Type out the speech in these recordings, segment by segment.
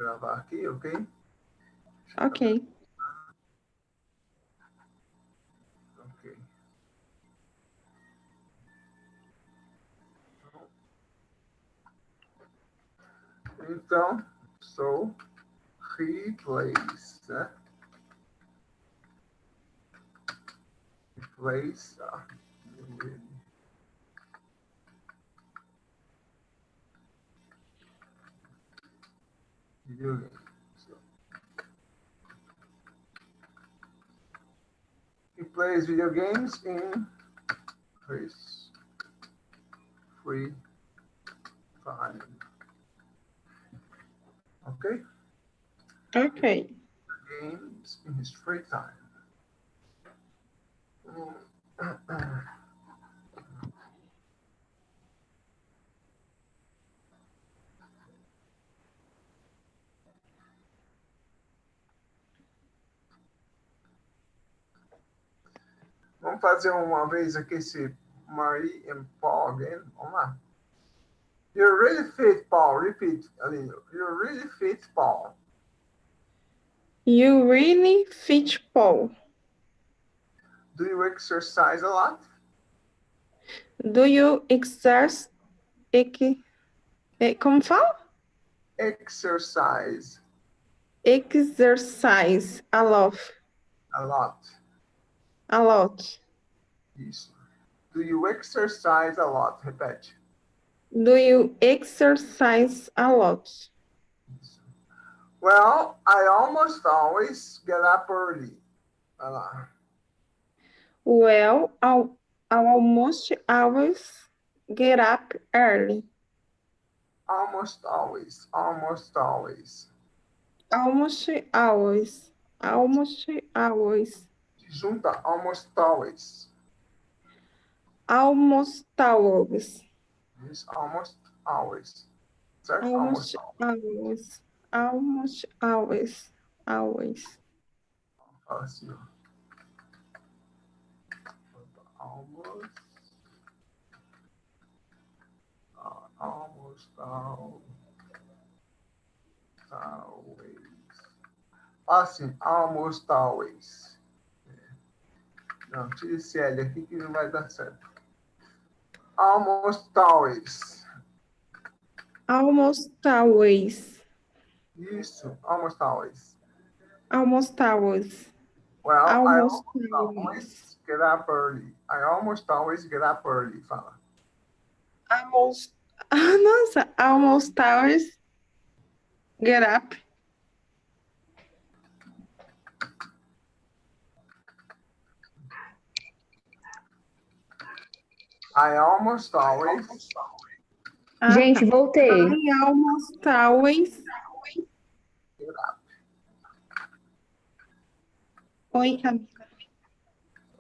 gravar aqui, ok? Ok. Ok. Então, so replace, né? Replace video game. So, he plays video games in his free time. Okay? Ok. Games in his free time. Vamos fazer uma vez aqui esse Marie and Paul again. Vamos lá. You're really fit, Paul. Repeat, Aline. You're really fit, Paul. You really fit, Paul. Do you exercise a lot? Do you exercise? Como fala? Exercise Exercise a lot. a lot. A lot. Isso. Do you exercise a lot? Repete. Do you exercise a lot? Isso. Well, I almost always get up early. Vai lá. Well, I'll almost always get up early. Almost always. Almost always. Almost always. Almost always. Junta almost always. Almost always. Isso, almost always. Certo? Almost always. Almost always. Always. Fala assim, ó. Almost. Almost always. Fala assim, almost always. Não, tira esse L aqui que não vai dar certo. Almost always. Almost always. Isso, almost always. Almost always. Well, Almost I always get up early. I almost always get up early. Fala. Almost. Nossa, almost always get up. I almost always. Gente, voltei. I almost always. Get up. Oi, Camila.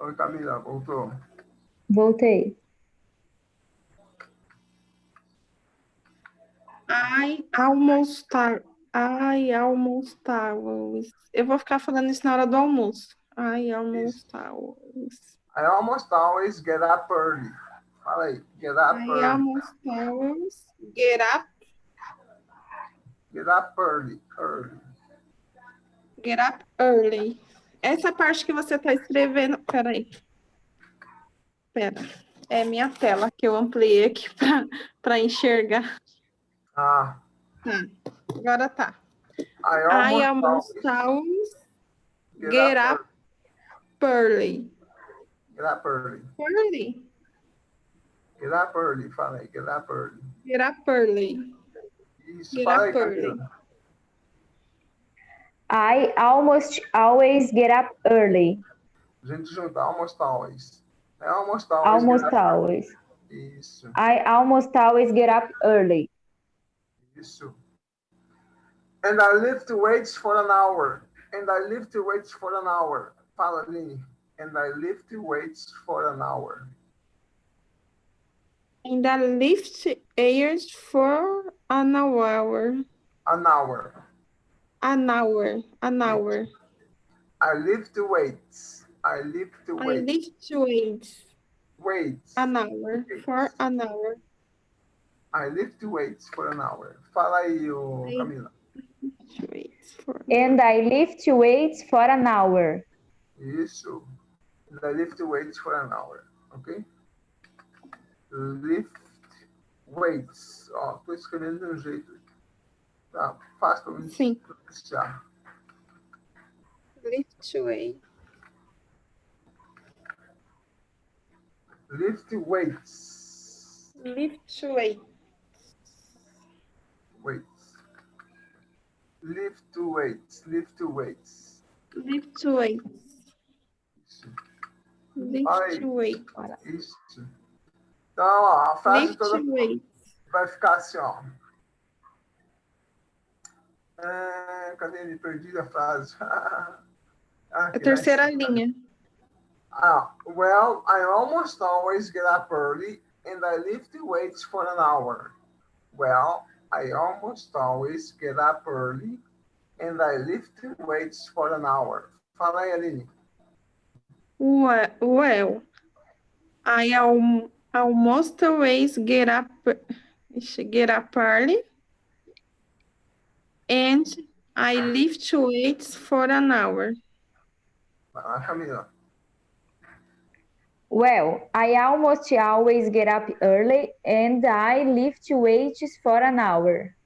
Oi, Camila, voltou. Voltei. I almost always. Eu vou ficar falando isso na hora do almoço. I almost always. I almost always get up early. Fala aí, get up I early. almost always get up. Get up early. Early. Get up early. Essa parte que você está escrevendo. Peraí. Pera. É minha tela que eu ampliei aqui para enxergar. Ah. Tá. Agora tá. I almost always get up early. Get up early. Early. Get up early. Fala aí, get up early. Get up early. Isso, Get fala up aí, early. Camila. I almost always get up early. A gente junta, almost always. I almost always Almost get up always. early. Isso, I almost always get up early. isso. And I lift weights for an hour. And I lift weights for an hour. Fala, Aline. And I lift weights for an hour. And I lift airs for an hour. An hour. An hour. An hour. I lift weights. I lift I weights. lift weights. Weights. An hour. For an hour. I lift weights for an hour. Fala aí, ô, Camila. Weights for And I lift weights for an hour. Isso. And I lift weights for an hour. Ok? Lift weights. Ó, tô escrevendo de um jeito. Tá fácil para mim Sim. pronunciar. lift weight. Lift weights. Lift weight. Weights. Lift weights. Lift weights. Lift weight. Isso. Lift Aí. weight. Isso. Então, ó, a frase Lift toda weight. vai ficar assim, ó. Cadê ele? Perdi a frase. A Aqui, terceira nice. linha. Well, I almost always get up early and I lift weights for an hour. Well, I almost always get up early and I lift weights for an hour. Fala aí, Aline. Well, I almost always get up early and I lift weights for an hour. Vai lá, Camila. Well, I almost always get up early and I lift weights for an hour.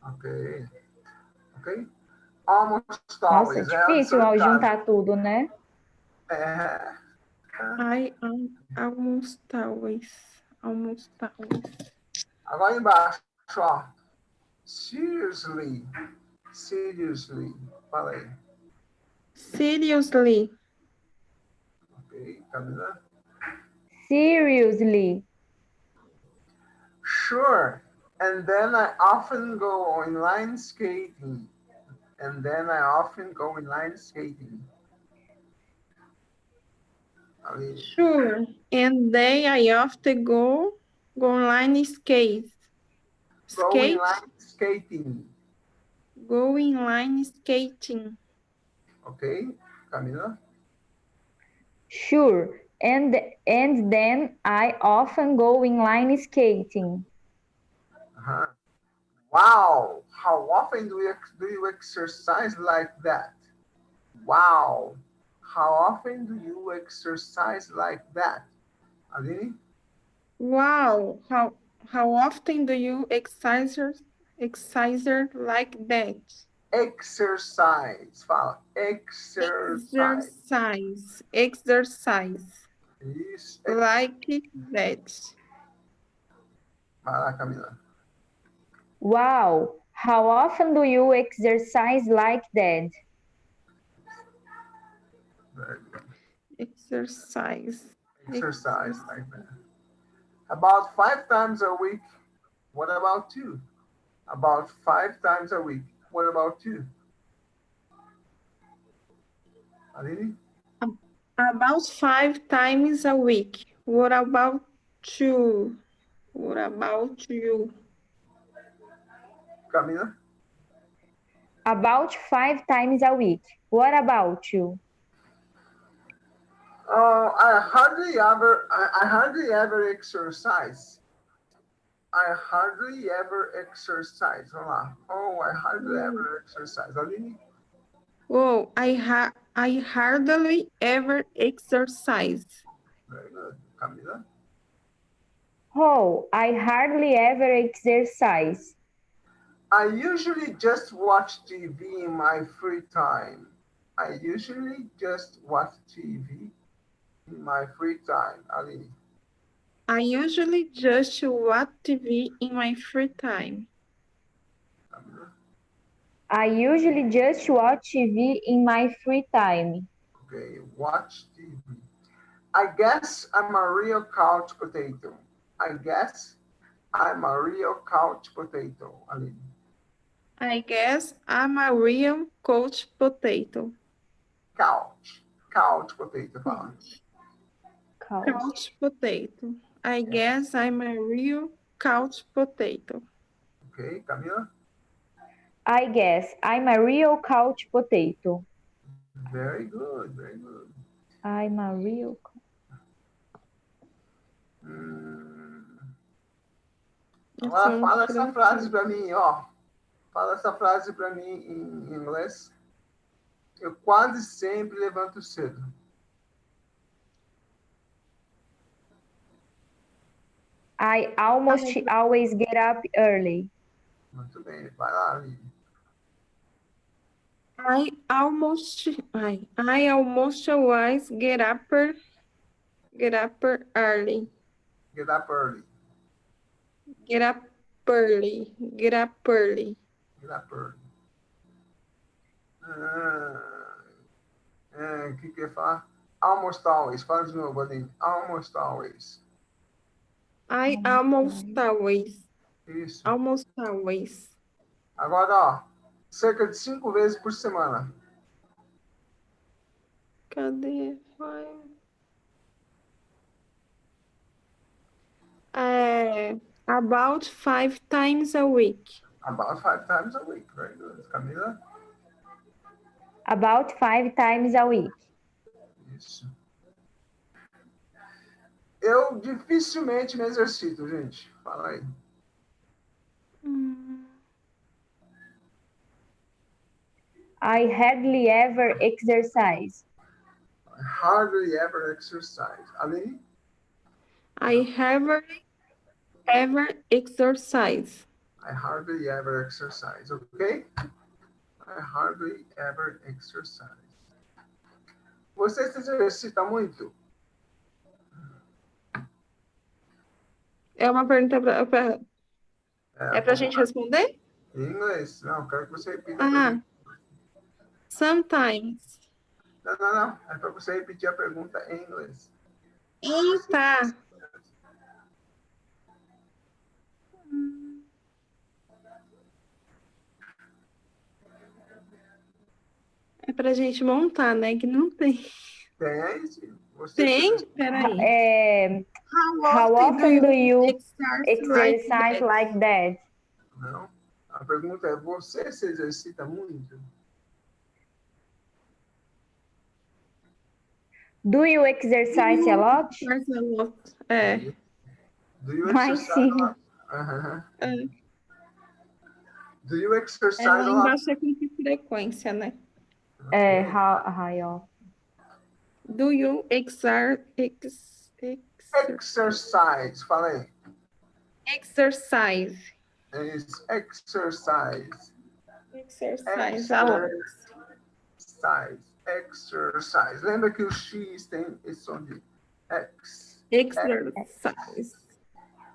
Ok. Ok? Almost Nossa, always. É difícil absolutamente. juntar tudo, né? I almost always. Agora embaixo, ó. Seriously. Seriously. Fala aí. Seriously. Ok, Camila. Seriously. Sure. And then I often go inline skating. And then I often go inline skating. Ali. Sure. And then I often go online skate. Go Skate? inline skating. Go inline skating. Ok, Camila? Sure. And then I often go inline skating. Uh-huh. Wow. How often do you exercise like that? Wow. How often do you exercise like that? Aline? Wow. How often do you exercise like that? Exercise. Fala. Exercise. Exercise. Isso. Like that. Vai lá, Camila. Wow. How often do you exercise like that? Very good. Exercise. Exercise like that. About 5 times a week. What about you? About 5 times a week. What about you? Aline? About 5 times a week. What about you? What about you? Camila? About 5 times a week. What about you? I hardly ever exercise. I hardly ever exercise. Vamos lá. Oh, I hardly ever exercise. Aline? Oh, I hardly ever exercise. Very good. Camila? Oh, I hardly ever exercise. I usually just watch TV in my free time. I usually just watch TV in my free time. Aline? I usually just watch TV in my free time. Camila? I usually just watch TV in my free time. Okay, watch TV. I guess I'm a real couch potato. I guess I'm a real couch potato. Aline? I guess I'm a real couch potato. Couch potato. Fala. Couch potato. I guess I'm a real couch potato. Ok, Camila? I guess I'm a real couch potato. Very good, very good. I'm a real. Agora fala essa Francês. frase para mim, ó. Fala essa frase para mim em inglês. Eu quase sempre levanto cedo. I almost always get up early. Muito bem, vai lá, Lili. I almost always get up early. Get up early. Get up early. Get up early. Get up early. O que eu ia falar? Almost always. Fala de novo, Aline. Almost always. I almost always. Isso. Almost always. Agora, ó. Cerca de 5 vezes por semana. Cadê? About 5 times a week. About 5 times a week. Very good. Camila? About 5 times a week. Isso. Eu dificilmente me exercito, gente. Fala aí. I hardly ever exercise. I hardly ever exercise. Aline? I hardly ever exercise. I hardly ever exercise, ok? I hardly ever exercise. Você se exercita muito? É uma pergunta é pra gente responder? Em inglês. Não, quero que você repita. Ah, sometimes. Não. É para você repetir a pergunta em inglês. Tá. É pra gente montar, né? Que não tem. Tem aí, sim. Tem? Peraí. How often do you exercise like that? Não. A pergunta é, você se exercita muito? Do you exercise a lot? É. Do you Mas exercise sim. a lot? Do you exercise Lá a lot? embaixo é com que frequência, né? How Do you exercise? Exercise. Fala aí. Exercise. It's exercise. Exercise. A lot. Exercise. Lembra que o X tem esse som de X. Exercise.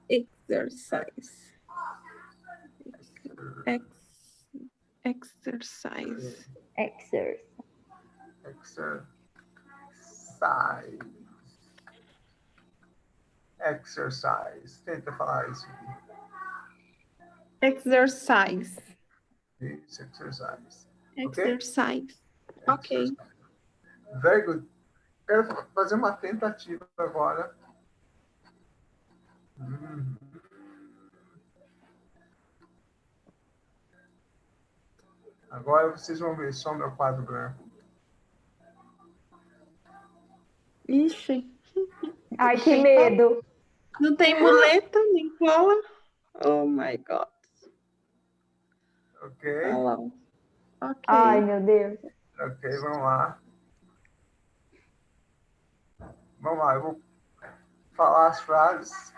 Exercise. Exercise. Exercise. Exercise. Tenta falar isso aqui. Exercise. Isso, exercise. Exercise. Ok. Very good. Quero fazer uma tentativa agora. Agora vocês vão ver só meu quadro branco. Ixi. Ai, que medo. Não tem muleta nem cola. Oh my God. Ok? Hello. Ok. Ai, meu Deus. Ok, vamos lá. Vamos lá, eu vou falar as frases.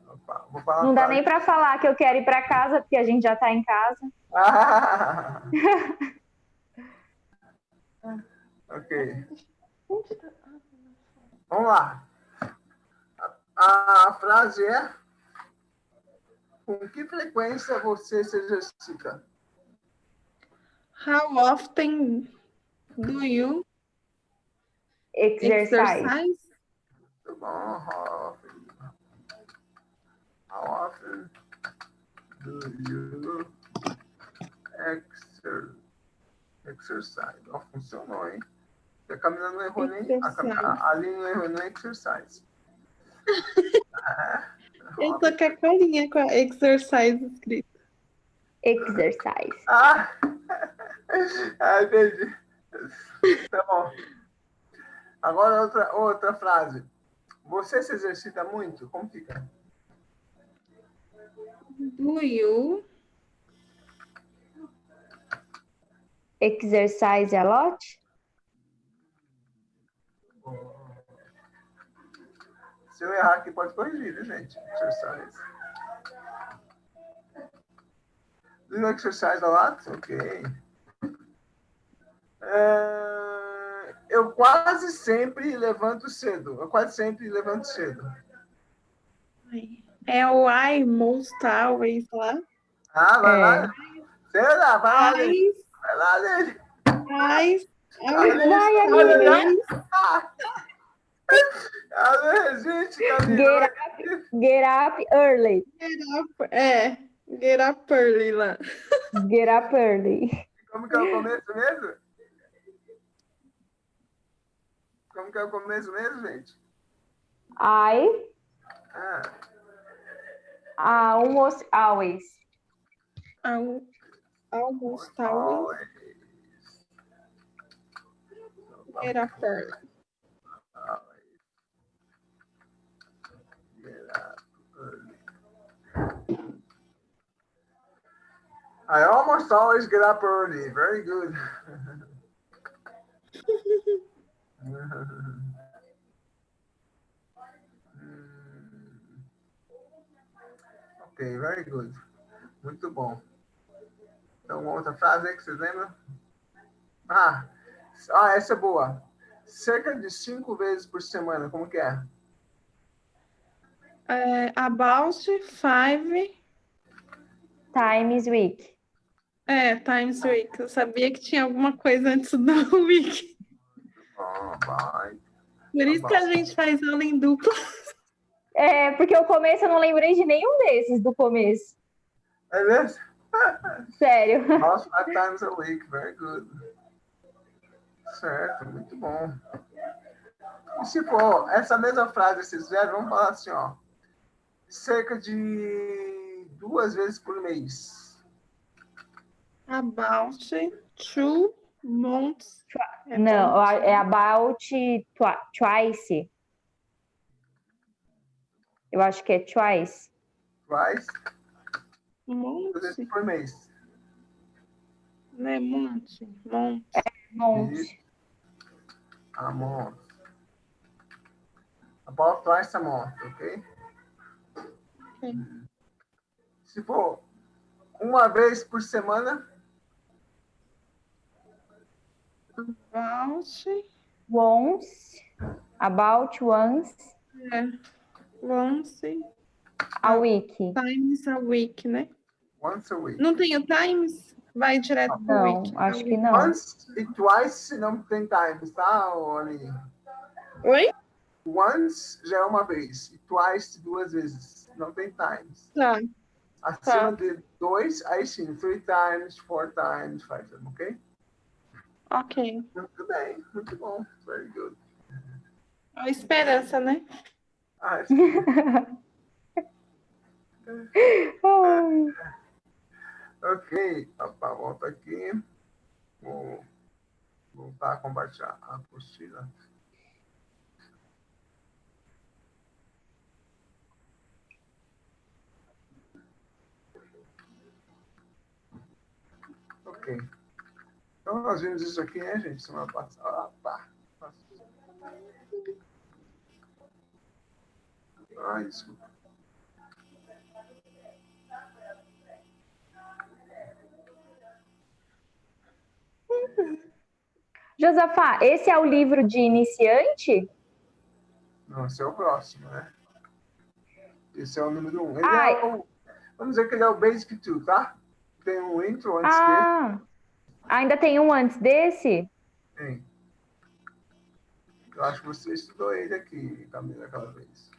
Opa, vou falar Não dá frases. nem para falar que eu quero ir para casa, porque a gente já está em casa. Ok. Vamos lá. A frase é: com que frequência você se exercita? How often do you exercise? Muito bom. How often do you exercise? Ó, funcionou, hein? A Camila não errou nem. A Aline não errou nem exercise. Eu tô com a carinha com a exercise escrita. Exercise. Entendi. Tá bom. Agora outra frase. Você se exercita muito? Como fica? Do you exercise a lot? Se eu errar aqui, pode corrigir, viu, gente? Exercise. Do you exercise a lot? Ok. Eu quase sempre levanto cedo. É o I most always lá. Ah, vai É. lá. Será? Vai lá, Lili. I, Vai lá, Lili. I Vai, almost Aline. always. Gente, Camila. Get up early. Get up early lá. Get up early. Como que é o começo mesmo? Como que é o começo mesmo, gente? I almost always. Almost always. Get up early. I almost always get up early. Very good. Ok, very good. Muito bom. Então, outra frase aí que vocês lembram? Essa é boa. Cerca de 5 vezes por semana, como que é? About 5 Times week. times week. Eu sabia que tinha alguma coisa antes do week. Vai. Por isso que a gente faz aula em dupla. É, porque o começo eu não lembrei de nenhum desses do começo. É mesmo? Sério. About 5 times a week. Very good. Certo, muito bom. E se for essa mesma frase que vocês fizeram, vamos falar assim, ó. Cerca de 2 vezes por mês. About 2 months. Não, é about twice. Eu acho que é twice. Twice. 2 Monte, vezes por mês. né? Monte. Monte. A month. About twice a month, ok? Se for uma vez por semana. About once Once a week. times a week, né? Once a week. Não tem o times? Vai direto pro Não, week. acho que não. Once e twice não tem times, tá, Aline? Oi? Once já é uma vez. E twice, 2 vezes. Não tem times. Tá. Acima de 2, aí sim. 3 times, 4 times, 5 times, ok? Ok. Muito bem. Muito bom. Very good. A esperança, né? Ok. Opa, volta aqui. Vou voltar a compartilhar a apostila. Ok. Então, nós vimos isso aqui, né, gente? Semana passada. Opa. Ai, desculpa. Josafá, esse é o livro de iniciante? Não, esse é o próximo, né? Esse é o número 1. Ele Ai. é o... Vamos dizer que ele é o Basic 2, tá? Tem um intro antes dele. Ainda tem um antes desse? Tem. Eu acho que você estudou ele aqui, Camila, aquela vez.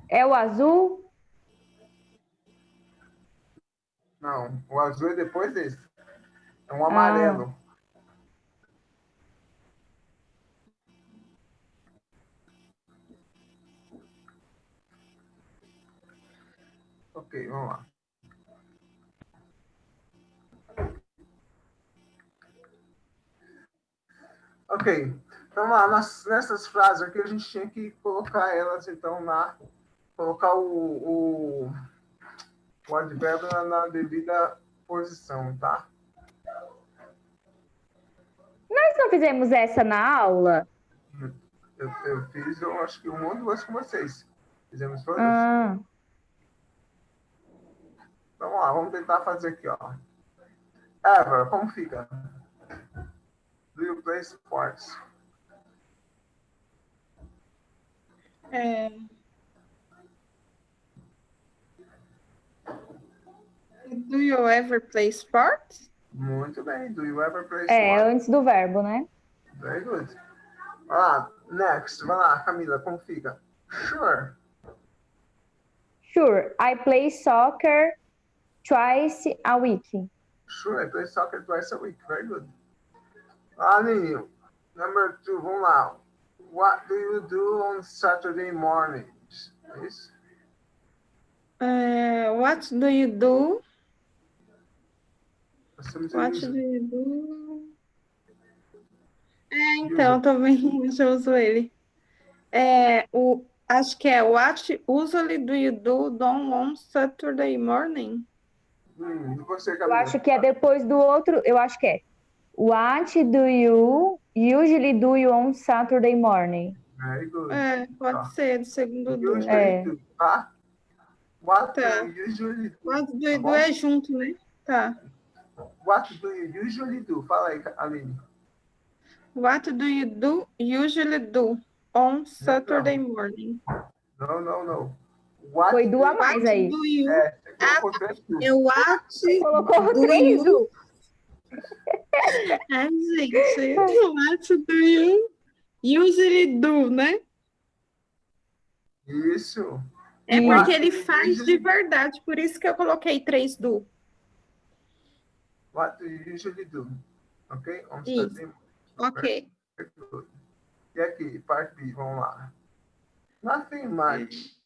É o azul? Não, o azul é depois desse. É um amarelo. Ok, vamos lá. Ok, então lá, nessas frases aqui a gente tinha que colocar elas, então, colocar o O advérbio é na devida posição, tá? Nós não fizemos essa na aula? Eu fiz, eu acho que um ou duas com vocês. Fizemos todas? Ah, Vamos lá, vamos tentar fazer aqui, ó. Ever, como fica? Do you play sports? Do you ever play sports? Muito bem. Do you ever play é sports? antes do verbo, né? Very good. Next. Vai lá, Camila, como fica? Sure. Sure, I play soccer twice a week. Sure, I play soccer twice a week. Very good. Aninho, number 2, vamos lá. What do you do on Saturday mornings? Isso? What do you do? What Usual. do you do? Então, tô vendo, eu uso ele. Acho que é What usually do you do on Saturday morning? E você, Eu Camila? acho que é depois do outro, eu acho que é. What do you usually do on Saturday morning? Very good. Pode Tá. ser, do segundo do. Usually do, tá? What Tá. do you usually do? What do you Tá do bom? é junto, né? Tá. What do you usually do? Fala aí, Aline. What do you do usually do on Saturday morning? No. What Foi do a do mais What aí. do you... você colocou três do. Eu acho... Colocou do três you... U. Gente, what do you usually do, né? Isso. É Isso. porque ele faz de verdade, por isso que eu coloquei 3 do. What do you usually do? Ok? On Isso. Saturday morning. Ok. Very good. E aqui, parte B, vamos lá. Nothing much.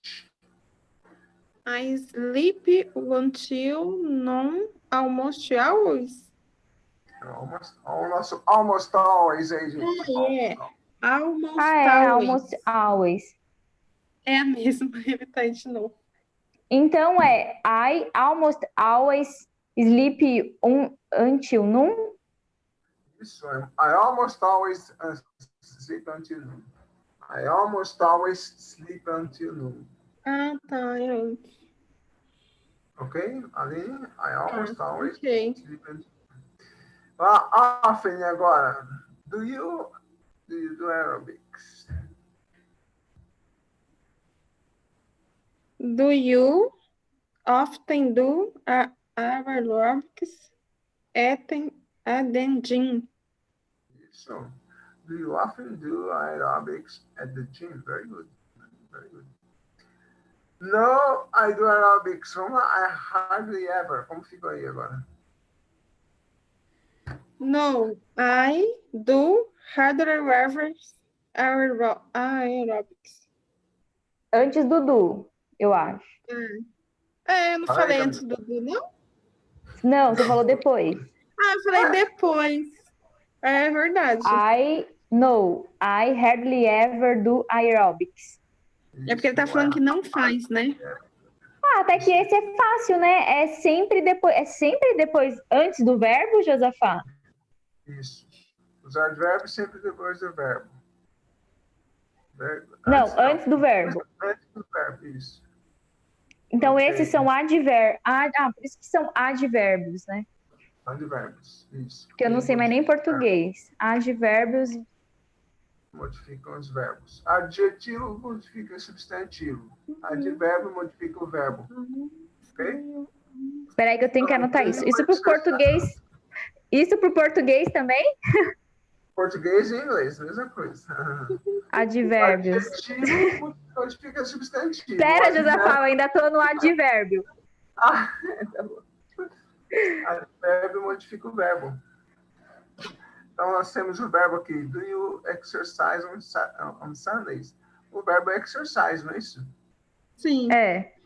I sleep until non almost hours. Almost always, aí, gente. Almost Almost always. É a mesma, ele tá aí de novo. Então I almost always sleep until noon. Isso, I almost always sleep until noon. I almost always sleep until noon. Ah, tá. Ok? Aline, I almost always ok. sleep until noon. Fene, agora. Do you do aerobics? Do you often do aerobics at the gym? So, do you often do aerobics at the gym? Very good. Very good. No, I do aerobics. Vamos lá. I hardly ever. Como ficou aí agora? No, I do aerobics. Antes do do, eu acho. Eu não Fala aí, falei Camila. antes do do, não? Não, você falou depois. Eu falei depois. É verdade. I hardly ever do aerobics. É porque ele tá falando que não faz, né? Até que esse é fácil, né? É sempre depois, antes do verbo, Josafá? Isso. Os advérbios sempre depois do verbo. Não, antes do verbo. Antes do verbo, isso. Então, Ok. esses são advérbios. Por isso que são advérbios, né? Advérbios, isso. Porque eu não sei mais nem português. Advérbios. Modificam os verbos. Adjetivo modifica substantivo. Advérbio modifica o verbo. Ok? Espera aí que eu tenho que anotar isso. Isso para o português. Isso para o português também? Português e inglês, mesma coisa. Advérbios. Adjetivo modifica substantivo. Espera, Josafá, eu ainda estou no advérbio. Tá bom. Advérbio modifica o verbo. Então, nós temos o verbo aqui. Do you exercise on Sundays? O verbo é exercise, não é isso? Sim.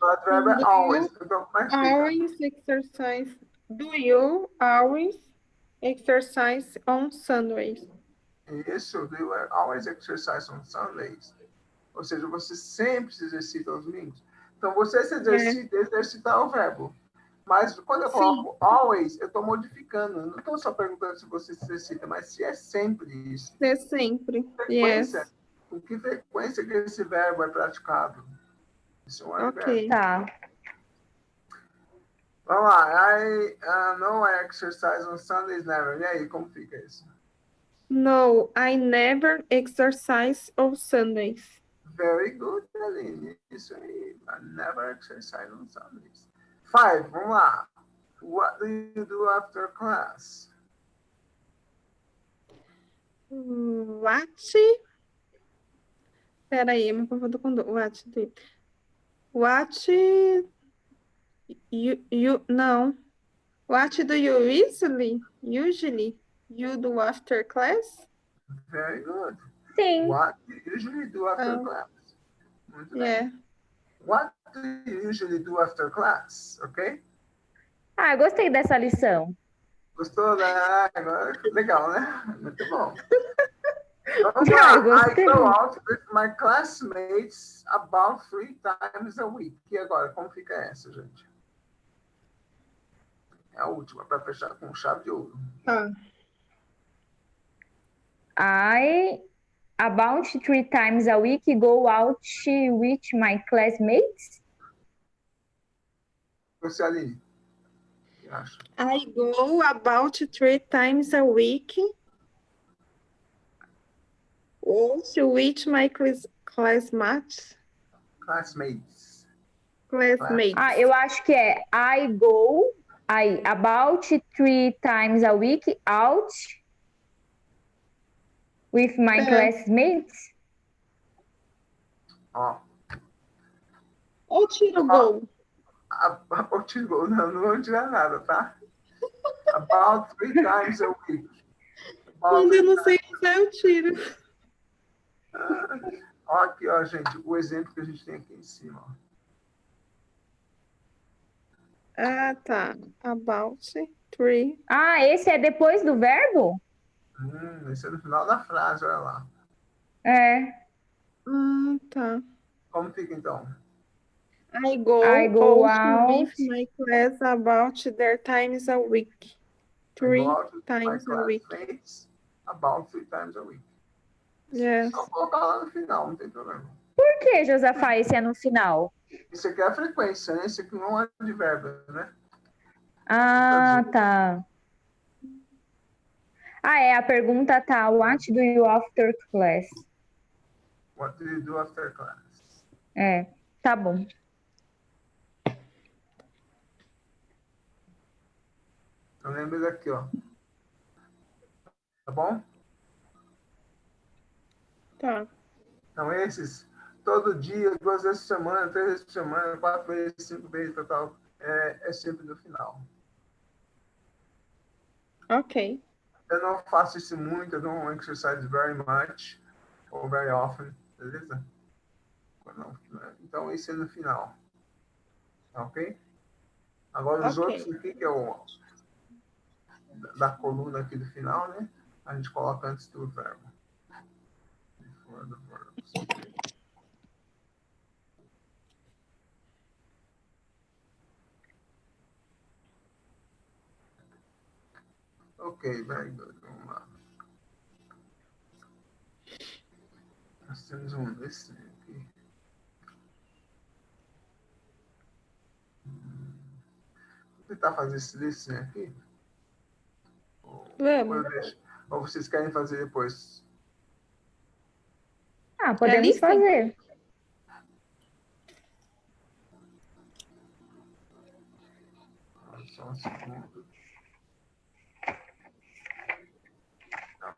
O advérbio é always. Então, como é que fica? Always exercise. Do you always exercise on Sundays? Isso, do you always exercise on Sundays? Ou seja, você sempre se exercita aos domingos. Então, você se exercita, exercitar o verbo. Mas quando eu Sim. coloco always, eu estou modificando. Eu não estou só perguntando se você se exercita, mas se é sempre isso. É sempre. Frequência. Yes. Com que frequência que esse verbo é praticado? Isso é um advérbio. Ok. Tá. Vamos lá. No exercise on Sundays never. E aí, como fica isso? No, I never exercise on Sundays. Very good, Aline. Isso aí. I never exercise on Sundays. 5, vamos lá. What do you do after class? What? Peraí, eu me confundo com what do you... What não. What do you usually you do after class? Very good. Sim. What do you usually do after class? Muito bem. Yeah. What do you usually do after class? Ok? Ah, eu gostei dessa lição. Gostou, né? Agora, legal, né? Muito bom. Vamos Ah, lá. eu gostei. I go out with my classmates about 3 times a week. E agora, como fica essa, gente? É a última, para fechar com chave de ouro. Tá. I, about 3 times a week, go out with my classmates. Você, Aline? O que acha? I go about 3 times a week with my classmates. Classmates. Ah, eu acho que é I go about 3 times a week out with my classmates. Ó. Ou tira o go? Ou tirou, não vou tirar nada, tá? About 3 times a week. Quando eu não sei usar, eu tiro. Ó, aqui, ó, gente, o exemplo que a gente tem aqui em cima. Ó. Ah, tá. About 3. Ah, esse é depois do verbo? Esse é no final da frase, olha lá. É. Ah, tá. Como fica, então? I go out with my class about 3 times a week. 3 times a week. About 3 times a week. Yes. Só colocar lá no final, não tem problema. Por que, Josafá, esse é no final? Isso aqui é a frequência, né? Isso aqui não é advérbio, né? Ah, tá. Ah, é, a pergunta tá. What do you after class? What do you do after class? É, tá bom. Então lembra daqui, ó. Tá bom? Tá. Então esses, todo dia, 2 vezes por semana, 3 vezes por semana, 4 vezes, 5 vezes, total, é sempre no final. Ok. Eu não faço isso muito, eu don't exercise very much, or very often, beleza? Não, então esse é no final. Tá ok? Agora os outros aqui, que é o da coluna aqui do final, né? A gente coloca antes do verbo. Before the verbs. Ok, very good. Vamos lá. Nós temos um listening aqui. Vou tentar fazer esse listening aqui. Vamos. Ou vocês querem fazer depois? Ah, podemos fazer. Só um segundo. Não.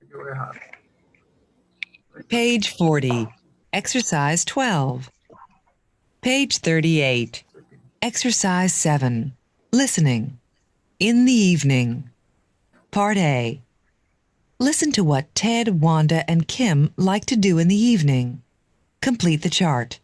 Deu errado. Page 40, Exercise 12. Page 38, Exercise 7, Listening. In the evening. Part A. Listen to what Ted, Wanda, and Kim like to do in the evening. Complete the chart.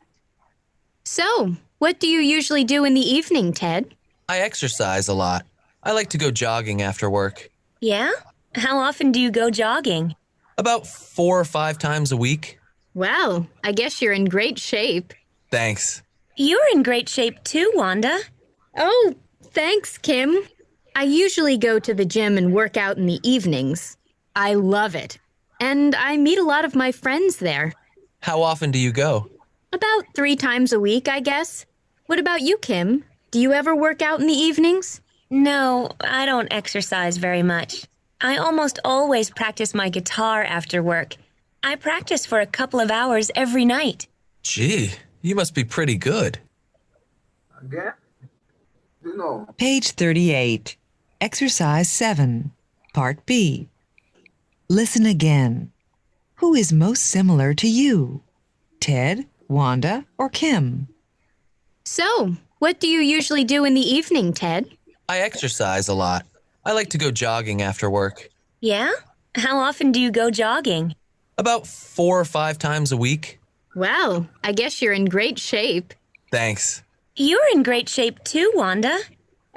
So, what do you usually do in the evening, Ted? I exercise a lot. I like to go jogging after work. Yeah? How often do you go jogging? About 4 or 5 times a week. Well, I guess you're in great shape. Thanks. You're in great shape too, Wanda. Oh, thanks, Kim. I usually go to the gym and work out in the evenings. I love it. And I meet a lot of my friends there. How often do you go? About 3 times a week, I guess. What about you, Kim? Do you ever work out in the evenings? No, I don't exercise very much. I almost always practice my guitar after work. I practice for a couple of hours every night. Gee, you must be pretty good. Again? You know, Page 38. Exercise 7. Part B. Listen again. Who is most similar to you? Ted, Wanda, or Kim? So, what do you usually do in the evening, Ted? I exercise a lot. I like to go jogging after work. Yeah? How often do you go jogging? About 4 or 5 times a week. Well, I guess you're in great shape. Thanks. You're in great shape too, Wanda.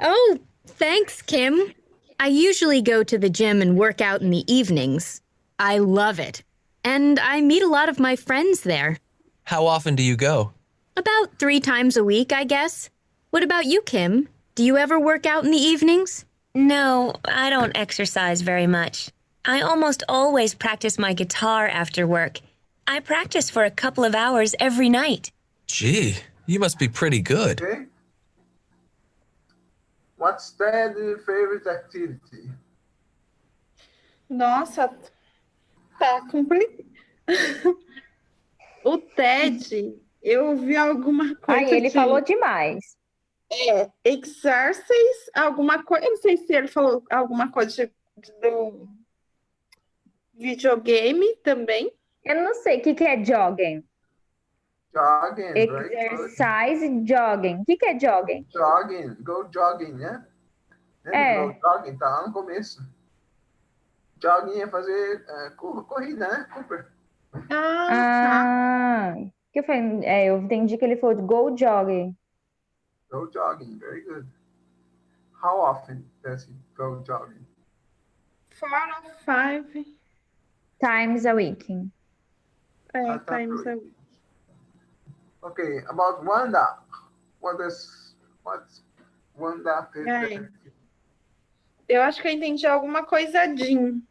Oh, thanks, Kim. I usually go to the gym and work out in the evenings. I love it. And I meet a lot of my friends there. How often do you go? About 3 times a week, I guess. What about you, Kim? Do you ever work out in the evenings? No, I don't exercise very much. I almost always practice my guitar after work. I practice for a couple of hours every night. Gee, you must be pretty good. okay? What's Ted's favorite activity? Nossa, tá complicado. O Ted, eu vi alguma coisa Aí ele de falou demais. exercise, alguma coisa. Eu não sei se ele falou alguma coisa do videogame também. Eu não sei o que é jogging. Jogging, very good. Exercise, jogging. O que é jogging? Jogging, go jogging, né? É. Go jogging, tá lá no começo. Jogging é fazer corrida, né, Cooper? Ah, que eu falei, eu entendi que ele falou de go jogging. Go jogging, very good. How often does he go jogging? 4 or 5 Times a week. times a week. Okay, about Wanda. What's Wanda favorite? Eu acho que eu entendi alguma coisa Jean,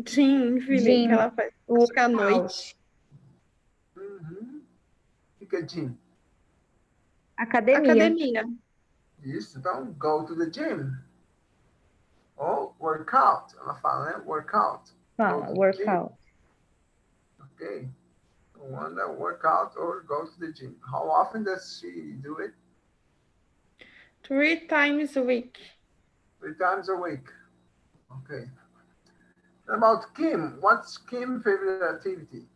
Felipe, Gym. que ela faz acho que à noite. Uhum. Fica gym. Academia. Academia. Isso, então go to the gym. Ou workout, ela fala, né? Workout. Fala, Go to the workout. gym. Okay. Wanda workout or go to the gym. How often does she do it? 3 times a week. 3 times a week. Okay. And about Kim, what's Kim's favorite activity?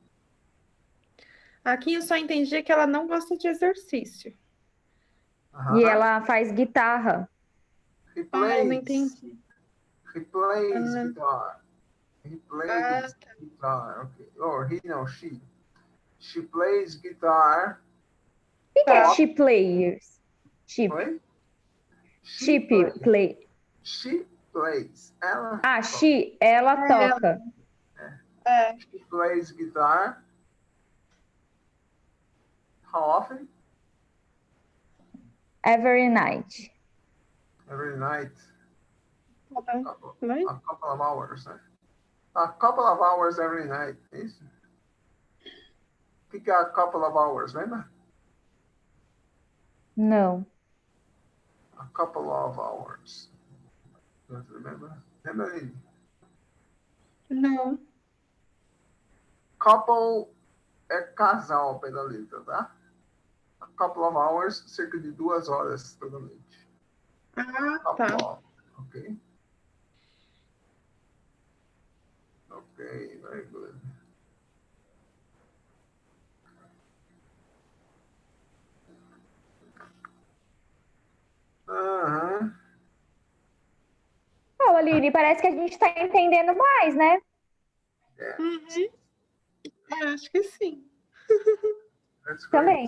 Aqui eu só entendi que ela não gosta de exercício. E ela faz guitarra. He Eu plays. não entendi. He plays Ah. guitar. He plays guitar. Okay. Or he or she. She plays guitar. O que é Tá. she players? Sheep. Oi? Sheep plays. play. She plays. Ela Ela toca. she plays guitar. How often? Every night. Every night. Vai? A couple of hours, né? A couple of hours every night. Isso. O que é a couple of hours, lembra? Não. A couple of hours. Don't you remember? Lembra, Lili? Não. Couple é casal pela letra, tá? A couple of hours, cerca de 2 horas toda noite. Ah, Couple tá. of, ok? Ok, very good. Aham. Ô, Aline, parece que a gente tá entendendo mais, né? Uhum. Acho que sim. That's great. Também.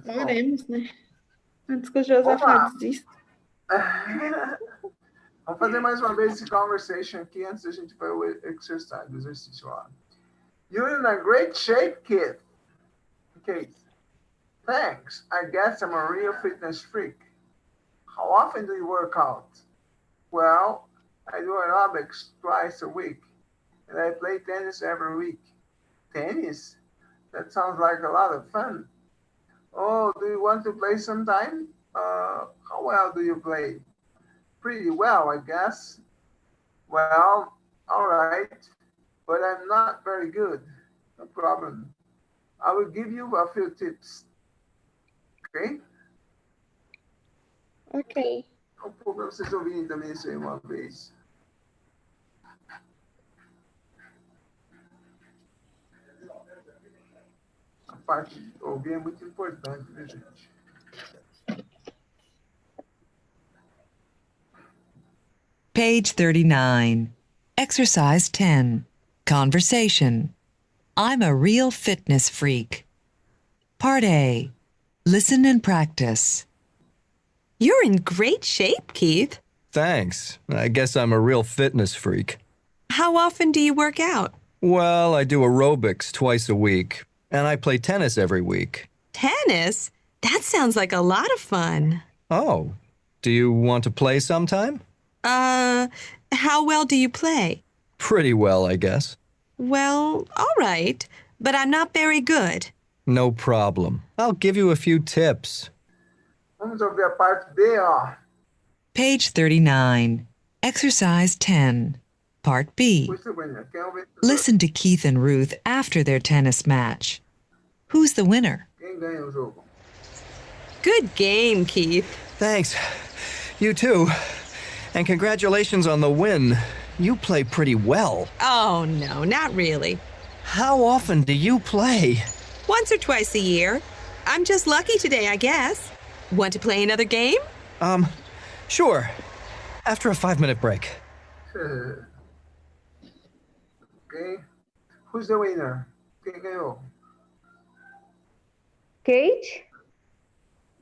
That's all. Oremos, né? Antes que o Josafá Opa! desista. Vamos fazer mais uma vez esse conversation aqui antes da gente fazer o exercise, o exercício lá. You're in a great shape, kid. Okay. Thanks. I guess I'm a real fitness freak. How often do you work out? Well, I do aerobics twice a week, and I play tennis every week. Tennis? That sounds like a lot of fun. Oh, do you want to play sometime? How well do you play? Pretty well, I guess. Well, all right, but I'm not very good. No problem. I will give you a few tips. Ok? Ok. Então, para vocês ouvirem também isso aí uma vez. A parte de ouvir é muito importante, né, gente? Page 39. Exercise 10. Conversation. I'm a real fitness freak. Part A. Listen and practice. You're in great shape, Keith. Thanks. I guess I'm a real fitness freak. How often do you work out? Well, I do aerobics twice a week, and I play tennis every week. Tennis? That sounds like a lot of fun. Oh, do you want to play sometime? How well do you play? Pretty well, I guess. Well, all right, but I'm not very good. No problem. I'll give you a few tips. Vamos ouvir a parte B, ó. Page 39. Exercise 10. Part B. Puxa, Wênia, quem é o vencedor? Listen to Keith and Ruth after their tennis match. Who's the winner? Quem ganha o jogo? Good game, Keith. Thanks. You too. And congratulations on the win. You play pretty well. Oh, no, not really. How often do you play? Once or twice a year. I'm just lucky today, I guess. Want to play another game? Sure. After a 5-minute break. Ok. Who's the winner? Quem ganhou? Kate?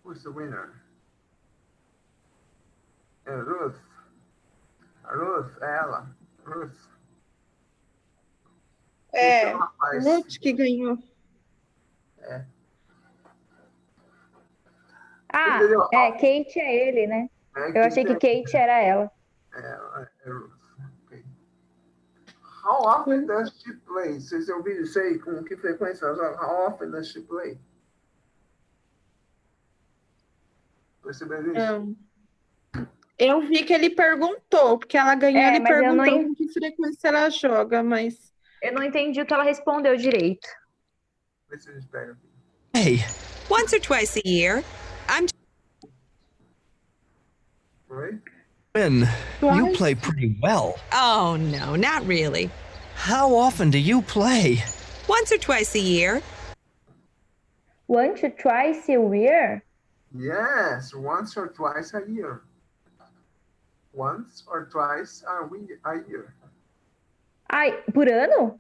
Who's the winner? É Ruth. A Ruth, ela. Ruth. É, Então, rapaz, Ruth que ganhou. é. Ah, Entendeu? Kate é ele, né? Eu achei que Kate era ela. É Ruth. Ok. How often does she play? Vocês ouviram isso aí? Com que frequência ela joga? How often does she play? Perceberam isso? Não. Eu vi que ele perguntou, porque ela ganhou, ele mas eu não perguntou en- com que frequência ela joga, mas Eu não entendi o que ela respondeu direito. Vê se a gente pega aqui. Hey, Once or twice a year. Oi? win. You Twice? play pretty well. Oh, no, not really. How often do you play? Once or twice a year. Once or twice a year? Yes, once or twice a year. Once or twice a year. Ai, por ano?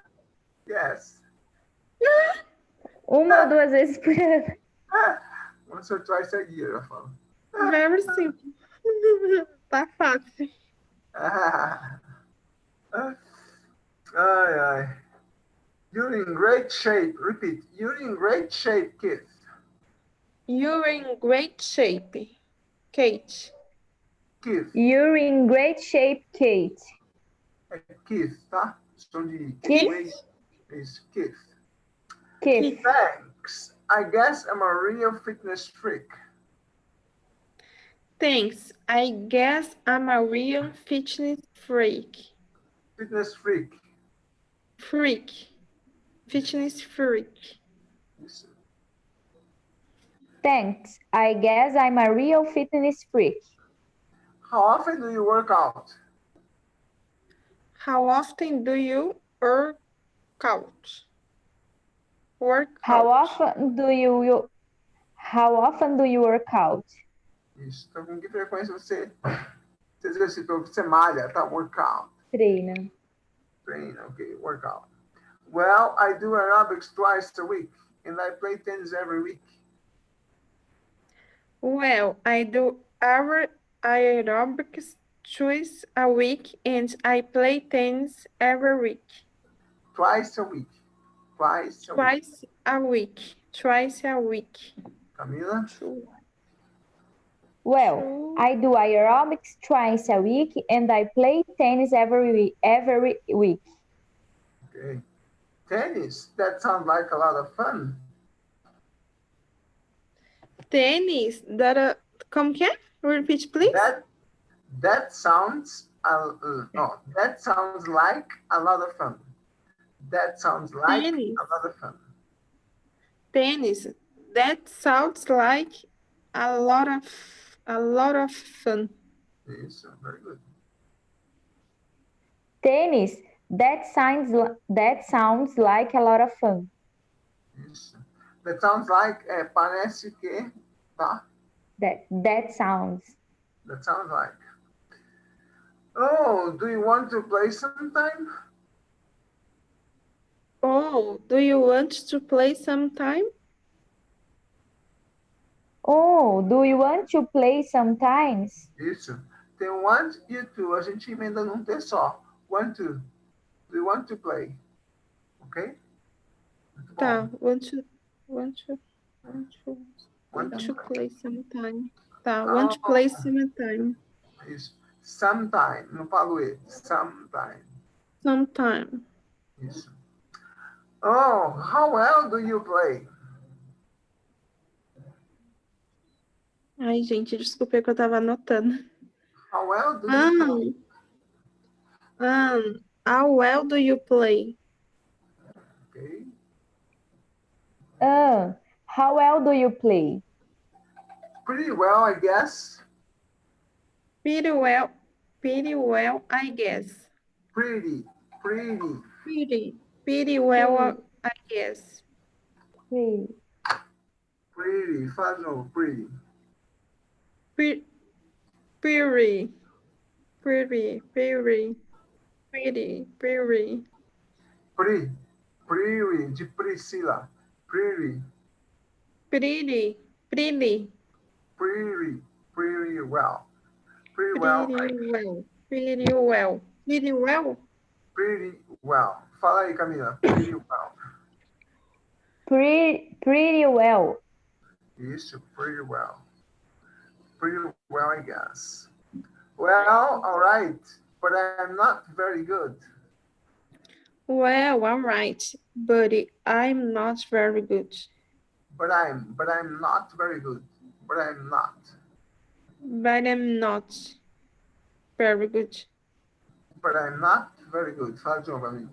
Yes. Uma ou duas vezes por ano. Once or twice a year, eu falo. very simple. Tá fácil. Ai, ai. You're in great shape. Repeat. You're in great shape, Keith. You're in great shape, Kate. Keith. You're in great shape, Kate. É Keith, tá? Som de Keith? Isso, Keith. Keith. Thanks. I guess I'm a real fitness freak. Thanks. I guess I'm a real fitness freak. Fitness freak. Freak. Fitness freak. Isso. Thanks. I guess I'm a real fitness freak. How often do you work out? How often do you work out? Work How out. often do you work out? Isso. Então, com que frequência você exercitou? Você malha, tá? Workout. Treina. Train, okay, workout. Well, I do aerobics twice a week, and I play tennis every week. Well, I do aerobics twice a week and I play tennis every week. Twice a week. Twice a week. Twice a week. Twice a week. Camila? Well, I do aerobics twice a week and I play tennis every week. Okay. Tennis, that sounds like a lot of fun. Tênis, como que é? Repeat, please. That sounds that sounds like a lot of fun. That sounds like Tênis. a lot of fun. Tênis, that sounds like a lot of fun. Isso, very good. Tennis, that sounds like a lot of fun. Isso. That sounds like, parece que, tá? That sounds. That sounds like. Oh, do you want to play sometime? Oh, do you want to play sometime? Oh, do you want to play sometimes? Isso. Tem want e to. A gente emenda num T só. Want to. Do you want to play? Ok? Muito bom. Tá, want to play sometime. Tá, want to play sometime. Isso. Sometime. Não falo it. Sometime. Sometime. Isso. Oh, how well do you play? Ai, gente, desculpa é que eu tava anotando. How well do you play? How well do you play? Okay. How well do you play? Pretty well, I guess. Pretty well, I guess. Pretty well, I guess. Pretty. Fala de novo, pretty. Pretty, de Priscila. Pretty well. Pretty well. Fala aí, Camila. Pretty well. Pretty well. Isso, pretty well. Pretty well, I guess. Well, all right, but I'm not very good. Well, all right, but I'm not very good. But I'm not very good. But I'm not very good. But I'm not very good. Fala de novo pra mim.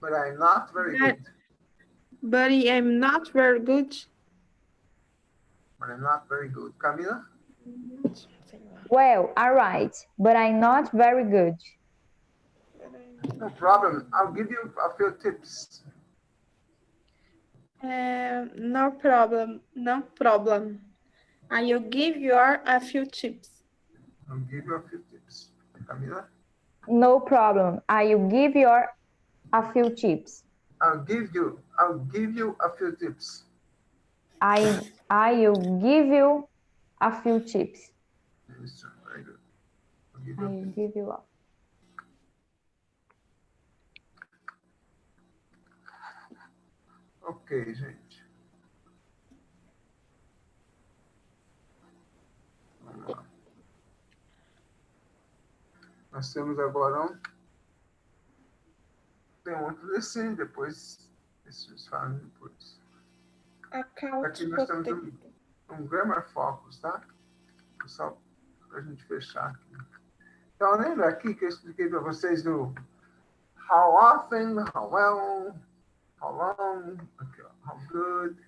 But I'm not very good. But I'm not very good. But I'm not very good. Camila? Well, all right, but I'm not very good. No problem. I'll give you a few tips. No problem. I'll give you a few tips. I'll give you a few tips. Camila? No problem. I'll give you a few tips. I'll give you a few tips. I'll give you a few tips. Isso, very good. I'll give you a. Ok, gente. Vamos lá. Nós temos agora tem outro listening, depois vocês falam depois. Aqui nós temos um grammar focus, tá? Só para a gente fechar aqui. Então, lembra aqui que eu expliquei para vocês do how often, how well, how long, aqui, ó, how good.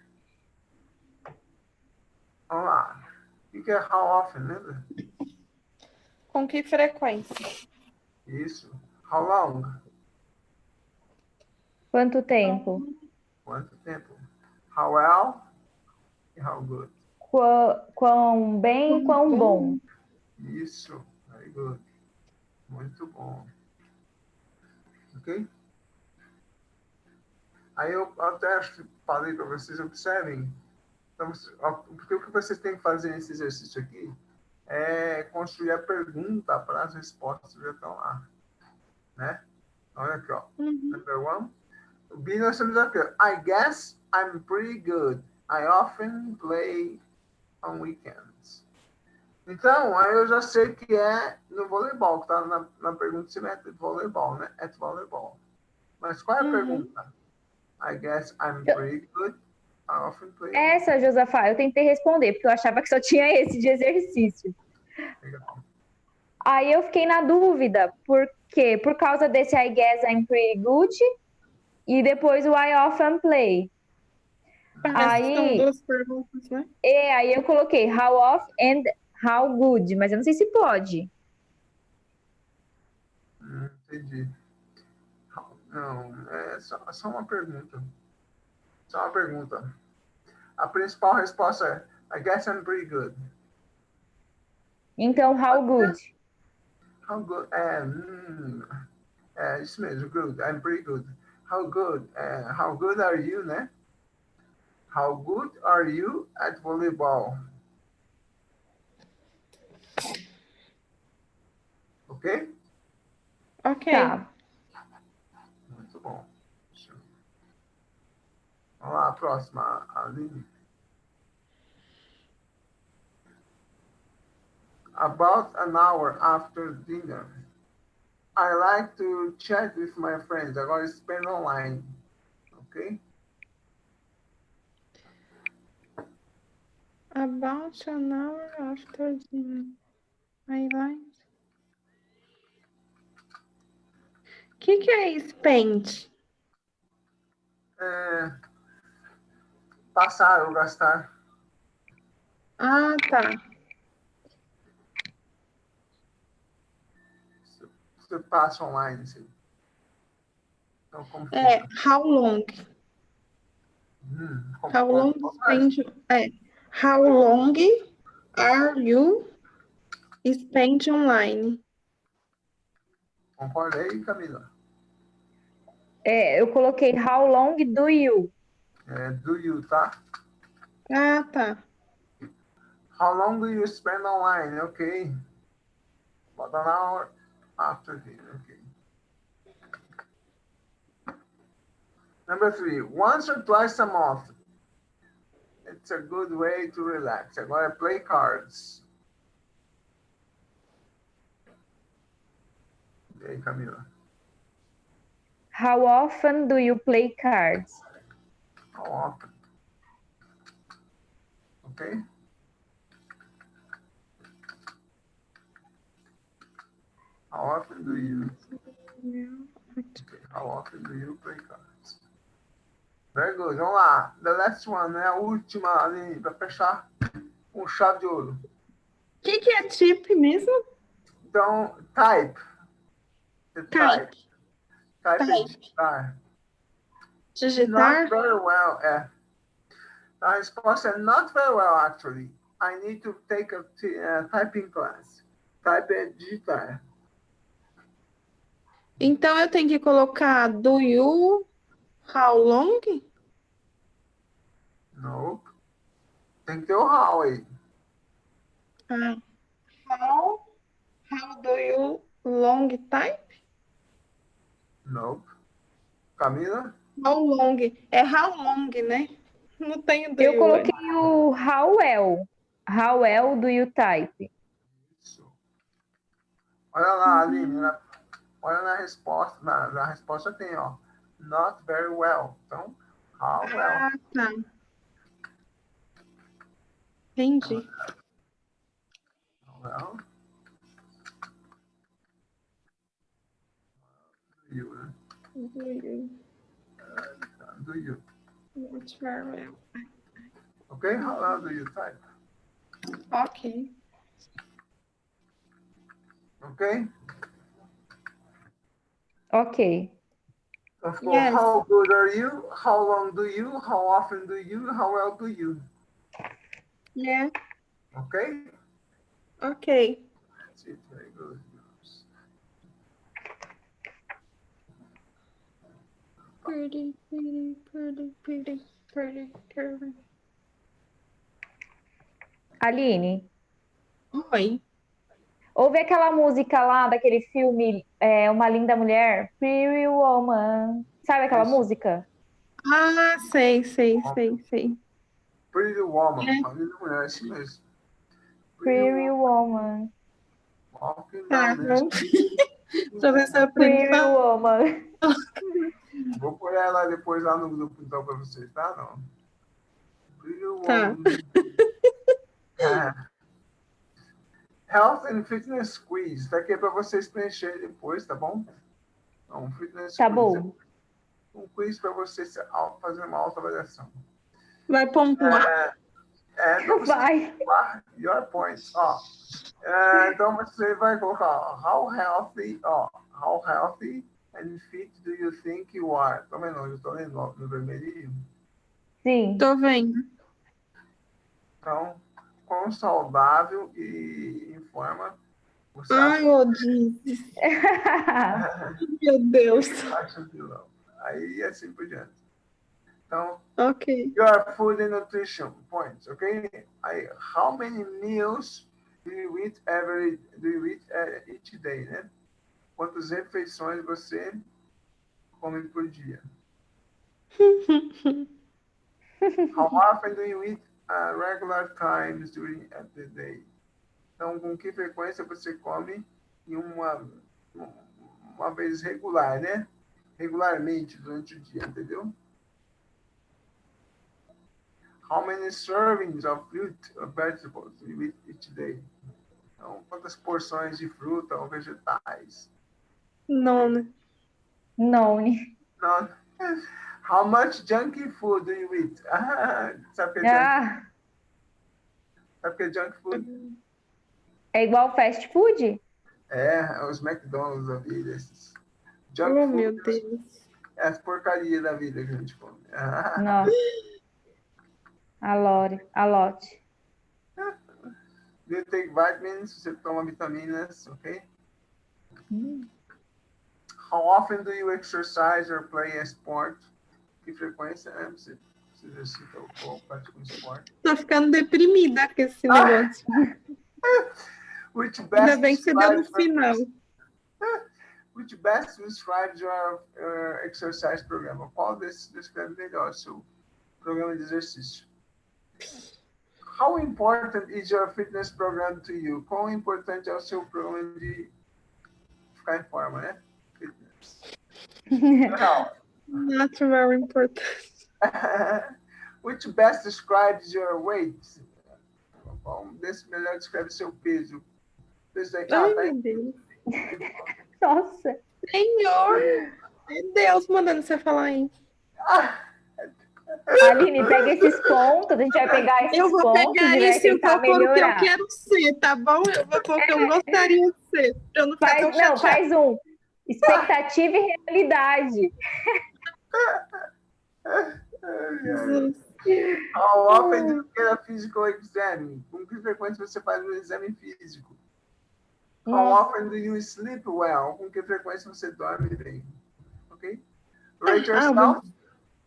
Vamos lá. O que é how often, lembra? Com que frequência? Isso. How long? Quanto tempo? Quanto tempo? How well e how good. Quão bem e quão bom. Isso. Very good. Muito bom. Ok? Aí eu até falei para vocês, observem. Então, porque o que vocês têm que fazer nesse exercício aqui é construir a pergunta para as respostas que já estão lá. Né? Olha aqui, ó. Number one. O B nós temos aqui. I guess I'm pretty good. I often play on weekends. Então, aí eu já sei que é no voleibol, que tá na pergunta se mete de voleibol, né? At voleibol. Mas qual é a pergunta? I guess I'm pretty good. I often play. Essa, Josafá, eu tentei responder, porque eu achava que só tinha esse de exercício. Legal. Aí eu fiquei na dúvida, porque por causa desse I guess I'm pretty good e depois o I often play. Parece que são Aí, duas perguntas, né? aí eu coloquei how often and how good, mas eu não sei se pode. Entendi. Não, é só uma pergunta. Só uma pergunta. A principal resposta é I guess I'm pretty good. Então, how good? How good? É isso mesmo, good. I'm pretty good. How good? How good are you, né? How good are you at volleyball? Ok? Ok. Tá. Muito bom. Vamos lá, a próxima, Aline. About an hour after dinner, I like to chat with my friends. Agora, spend online. Ok? About an hour after dinner. I like. O que é spend? Passar ou gastar. Ah, tá. Você passa online, sim. Então, como É, fica? how long? How long how long are you spend online? Concorda aí, Camila? Eu coloquei how long do you? Do you, tá? Ah, tá. How long do you spend online? Okay. About an hour after dinner. Okay. Number 3, once or twice a month. It's a good way to relax. Agora, play cards. E aí, Camila? How often do you play cards? How often? Okay? How often do you? Okay. How often do you play cards? Very good. Vamos lá. The last one, né? A última ali, para fechar com chave de ouro. O que é tip mesmo? Então, type. Type. Type é digitar. Digitar? Not very well. A resposta é not very well, actually. I need to take a typing class. Type é digitar. Então eu tenho que colocar do you how long? No. Tem que ter o how aí. How do you long type? No. Camila? How long? É how long, né? Não tenho do Eu you. coloquei o how well. How well do you type? Isso. Olha lá, Aline. Olha na resposta. Na resposta tem, ó. Not very well. Então, how well. Ah, tá. Entendi. Well. Do you, né? Do you. Do you. Not very well. Okay? How well do you type? Ok. Okay? Ok. Então ficou Yes. how good are you? How long do you? How often do you? How well do you? Yeah. Okay? Ok. That's it. Very good. Pretty, pretty, pretty, pretty, pretty, pretty. Aline, Oi. ouve aquela música lá daquele filme Uma Linda Mulher? Pretty Woman. Sabe aquela Isso. música? Ah, sei. Pretty Woman. Família de mulher, é assim mesmo. Pretty Woman. Walking Tá, down the vamos. Deixa eu ver se eu aprendo a Pretty falar. Woman. Vou pôr ela depois lá no grupo então para vocês, tá? Não. Pretty Tá. Woman. Health and Fitness Quiz. Tá aqui para vocês preencherem depois, tá bom? Então, Fitness Tá Quiz. bom. Um quiz para vocês fazer uma autoavaliação. Vai pontuar? Pra vocês Vai. pontuar your points. Ó. Então você vai colocar ó, how healthy and fit do you think you are? Tá vendo? Eu tô lendo no vermelhinho. Sim. Tô vendo. Então, quão saudável e em forma você Ai, acha Odisse. Meu Deus. que não? Aí assim por diante. Então, Ok. your food and nutrition points, okay? How many meals do you eat each day, né? Quantas refeições você come por dia? How often do you eat regular times during the day? Então, com que frequência você come em uma vez regular, né? Regularmente durante o dia, entendeu? How many servings of fruit or vegetables do you eat each day? Então, quantas porções de fruta ou vegetais? Nona. Não. Não. How much junk food do you eat? Sabe o que é junk food? É igual fast food? É os McDonald's da vida. Esses. Junk Oh, food meu Deus. é as porcarias da vida que a gente come. Nossa. A lote. Do you take vitamins? Você toma vitaminas, ok? How often do you exercise or play a sport? Que frequência você exercita ou pratica um esporte? Tô ficando deprimida com esse negócio. Which Ainda best bem que você deu no describes final. Which best describes your exercise program? Qual descreve melhor seu programa de exercício? How important is your fitness program to you? Quão importante é o seu programa de ficar em forma, né? Fitness. Now, Not very important. which best describes your weight? Qual desse melhor descreve seu peso? Peso da Ai, meu Deus. Nossa. Senhor. Meu Deus, mandando você falar isso. Aline, pega esses pontos, a gente vai pegar esses Eu vou pontos pegar e vai isso e eu tentar vou pôr o que eu melhorar. quero ser, tá bom? Eu vou pôr o que eu gostaria de ser. Pra eu não ficar tão chateada. Faz um. Expectativa e realidade. How often do you get a physical exam? Com que frequência você faz um exame físico? How often do you sleep well? Com que frequência você dorme bem? Ok? Rate yourself.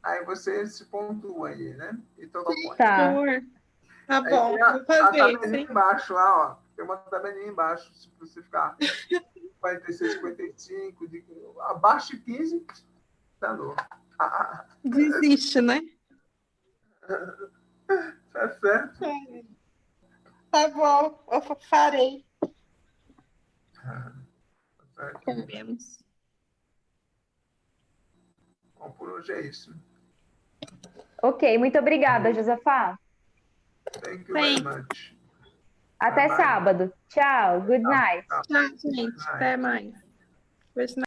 Aí você se pontua aí, né? E total point. Tá. Tá bom, Aí vou tem a fazer isso, tabelinha hein? embaixo lá, ó. Tem uma tabelinha embaixo, se você ficar 46, 55, abaixo de 15, tá louco. Desiste, né? Tá certo? Tá bom, eu farei. Tá certo. Comemos. Bom, por hoje é isso. Ok, muito obrigada, Josafá. Thank you very much. Até Bye. sábado. Tchau. Good night. Tchau. Tchau, gente. Até mais. Beijo na